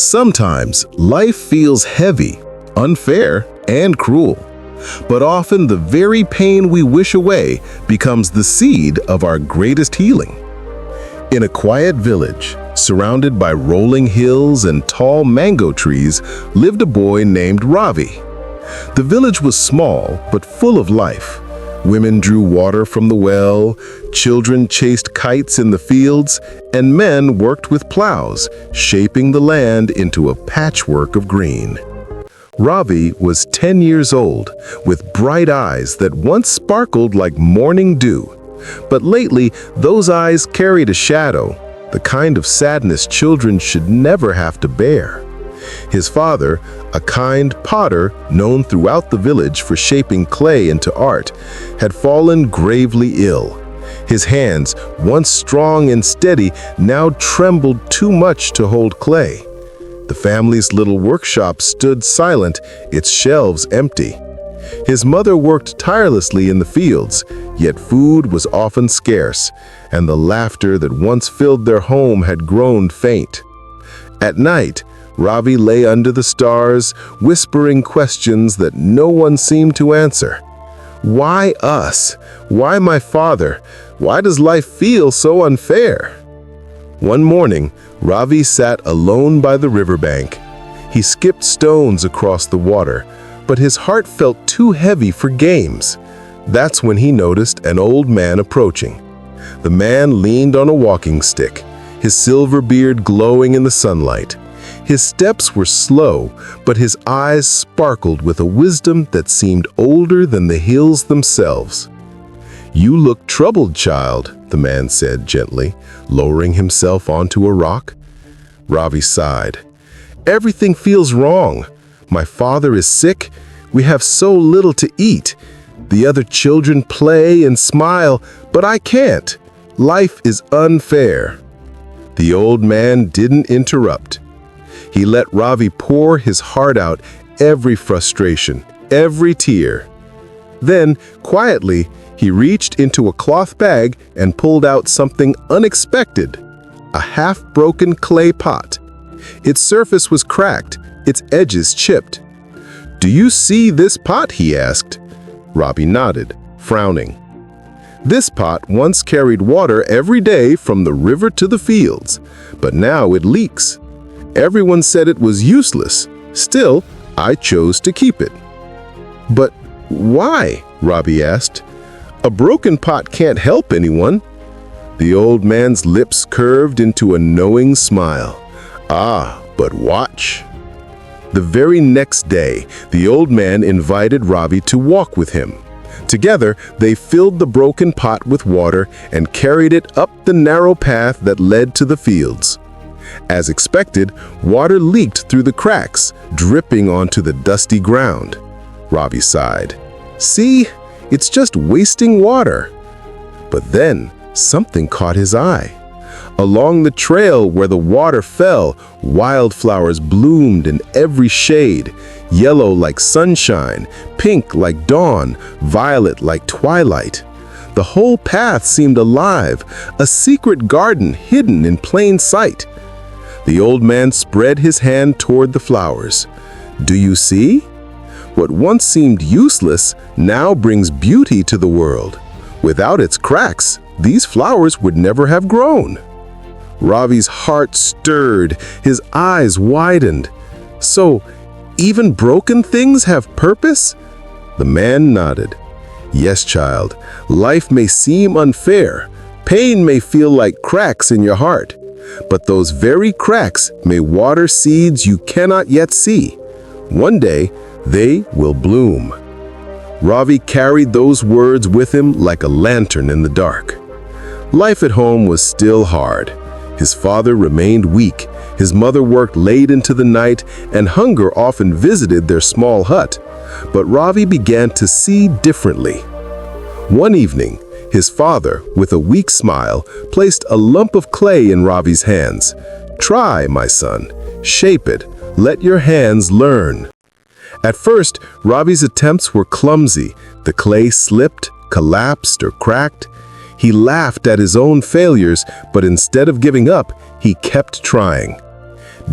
Sometimes life feels heavy, unfair, and cruel. But often the very pain we wish away becomes the seed of our greatest healing. In a quiet village, surrounded by rolling hills and tall mango trees, lived a boy named Ravi. The village was small but full of life. Women drew water from the well, children chased kites in the fields, and men worked with plows, shaping the land into a patchwork of green. Ravi was 10 years old, with bright eyes that once sparkled like morning dew. But lately, those eyes carried a shadow, the kind of sadness children should never have to bear. His father, a kind potter known throughout the village for shaping clay into art, had fallen gravely ill. His hands, once strong and steady, now trembled too much to hold clay. The family's little workshop stood silent, its shelves empty. His mother worked tirelessly in the fields, yet food was often scarce, and the laughter that once filled their home had grown faint. At night, Ravi lay under the stars, whispering questions that no one seemed to answer. Why us? Why my father? Why does life feel so unfair? One morning, Ravi sat alone by the riverbank. He skipped stones across the water, but his heart felt too heavy for games. That's when he noticed an old man approaching. The man leaned on a walking stick, his silver beard glowing in the sunlight. His steps were slow, but his eyes sparkled with a wisdom that seemed older than the hills themselves. "You look troubled, child," the man said gently, lowering himself onto a rock. Ravi sighed. "Everything feels wrong. My father is sick. We have so little to eat. The other children play and smile, but I can't. Life is unfair." The old man didn't interrupt. He let Ravi pour his heart out, every frustration, every tear. Then, quietly, he reached into a cloth bag and pulled out something unexpected, a half-broken clay pot. Its surface was cracked, its edges chipped. "Do you see this pot?" he asked. Ravi nodded, frowning. This pot once carried water every day from the river to the fields, but now it leaks. Everyone said it was useless. Still, I chose to keep it. "But why?" Ravi asked. "A broken pot can't help anyone." The old man's lips curved into a knowing smile. "Ah, but watch." The very next day, the old man invited Ravi to walk with him. Together, they filled the broken pot with water and carried it up the narrow path that led to the fields. As expected, water leaked through the cracks, dripping onto the dusty ground. Ravi sighed. "See, it's just wasting water." But then, something caught his eye. Along the trail where the water fell, wildflowers bloomed in every shade, yellow like sunshine, pink like dawn, violet like twilight. The whole path seemed alive, a secret garden hidden in plain sight. The old man spread his hand toward the flowers. "Do you see? What once seemed useless now brings beauty to the world. Without its cracks, these flowers would never have grown." Ravi's heart stirred, his eyes widened. "So, even broken things have purpose?" The man nodded. "Yes, child. Life may seem unfair. Pain may feel like cracks in your heart. But those very cracks may water seeds you cannot yet see. One day, they will bloom." Ravi carried those words with him like a lantern in the dark. Life at home was still hard. His father remained weak, his mother worked late into the night, and hunger often visited their small hut. But Ravi began to see differently. One evening, his father, with a weak smile, placed a lump of clay in Ravi's hands. "Try, my son. Shape it. Let your hands learn." At first, Ravi's attempts were clumsy. The clay slipped, collapsed, or cracked. He laughed at his own failures, but instead of giving up, he kept trying.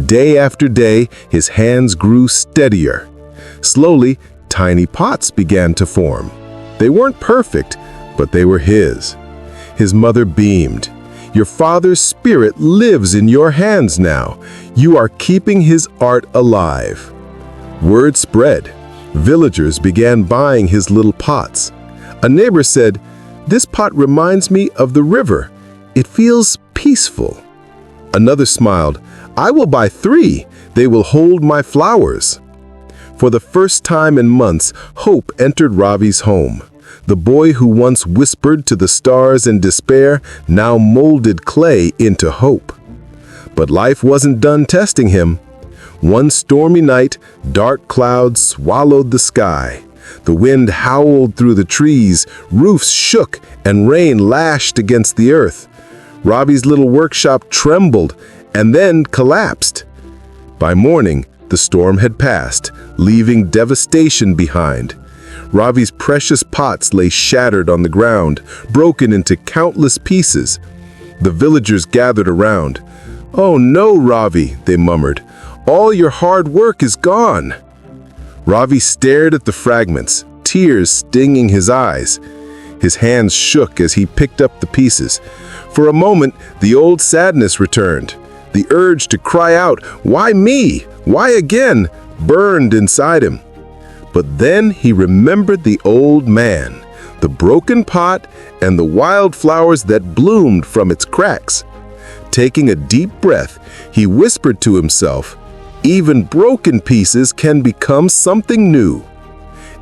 Day after day, his hands grew steadier. Slowly, tiny pots began to form. They weren't perfect, but they were his. His mother beamed. "Your father's spirit lives in your hands now. You are keeping his art alive." Word spread. Villagers began buying his little pots. A neighbor said, "This pot reminds me of the river. It feels peaceful." Another smiled, "I will buy 3. They will hold my flowers." For the first time in months, hope entered Ravi's home. The boy who once whispered to the stars in despair now molded clay into hope. But life wasn't done testing him. One stormy night, dark clouds swallowed the sky. The wind howled through the trees, roofs shook, and rain lashed against the earth. Ravi's little workshop trembled and then collapsed. By morning, the storm had passed, leaving devastation behind. Ravi's precious pots lay shattered on the ground, broken into countless pieces. The villagers gathered around. "Oh no, Ravi," they murmured. "All your hard work is gone." Ravi stared at the fragments, tears stinging his eyes. His hands shook as he picked up the pieces. For a moment, the old sadness returned. The urge to cry out, "Why me? Why again?" burned inside him. But then he remembered the old man, the broken pot, and the wildflowers that bloomed from its cracks. Taking a deep breath, he whispered to himself, "Even broken pieces can become something new."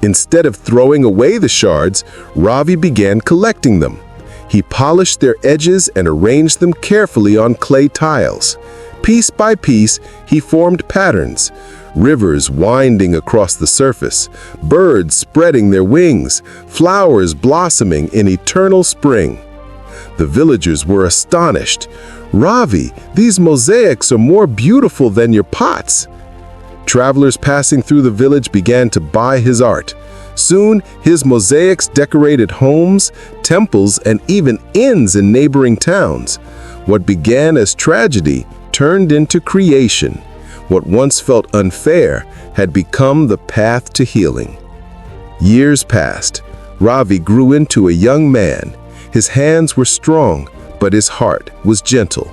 Instead of throwing away the shards, Ravi began collecting them. He polished their edges and arranged them carefully on clay tiles. Piece by piece, he formed patterns. Rivers winding across the surface, birds spreading their wings, flowers blossoming in eternal spring. The villagers were astonished. "Ravi, these mosaics are more beautiful than your pots." Travelers passing through the village began to buy his art. Soon, his mosaics decorated homes, temples, and even inns in neighboring towns. What began as tragedy turned into creation. What once felt unfair had become the path to healing. Years passed. Ravi grew into a young man. His hands were strong, but his heart was gentle.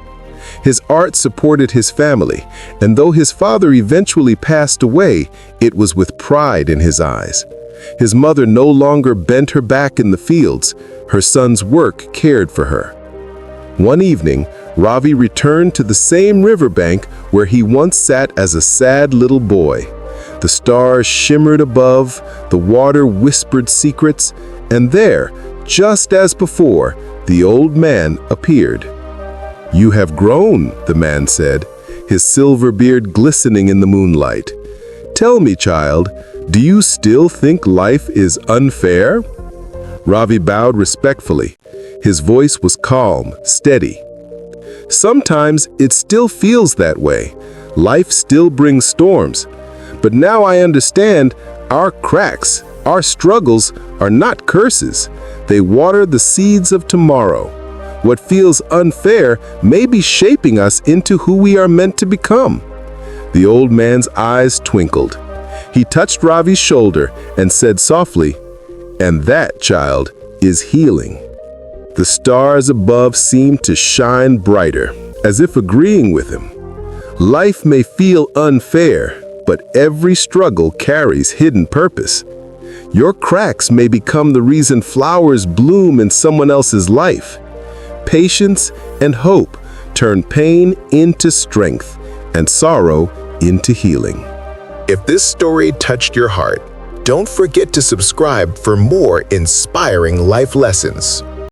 His art supported his family, and though his father eventually passed away, it was with pride in his eyes. His mother no longer bent her back in the fields. Her son's work cared for her. One evening, Ravi returned to the same riverbank where he once sat as a sad little boy. The stars shimmered above, the water whispered secrets, and there, just as before, the old man appeared. "You have grown," the man said, his silver beard glistening in the moonlight. "Tell me, child, do you still think life is unfair?" Ravi bowed respectfully. His voice was calm, steady. "Sometimes it still feels that way. Life still brings storms. But now I understand our cracks, our struggles are not curses. They water the seeds of tomorrow. What feels unfair may be shaping us into who we are meant to become." The old man's eyes twinkled. He touched Ravi's shoulder and said softly, "And that, child, is healing." The stars above seemed to shine brighter, as if agreeing with him. Life may feel unfair, but every struggle carries hidden purpose. Your cracks may become the reason flowers bloom in someone else's life. Patience and hope turn pain into strength and sorrow into healing. If this story touched your heart, don't forget to subscribe for more inspiring life lessons.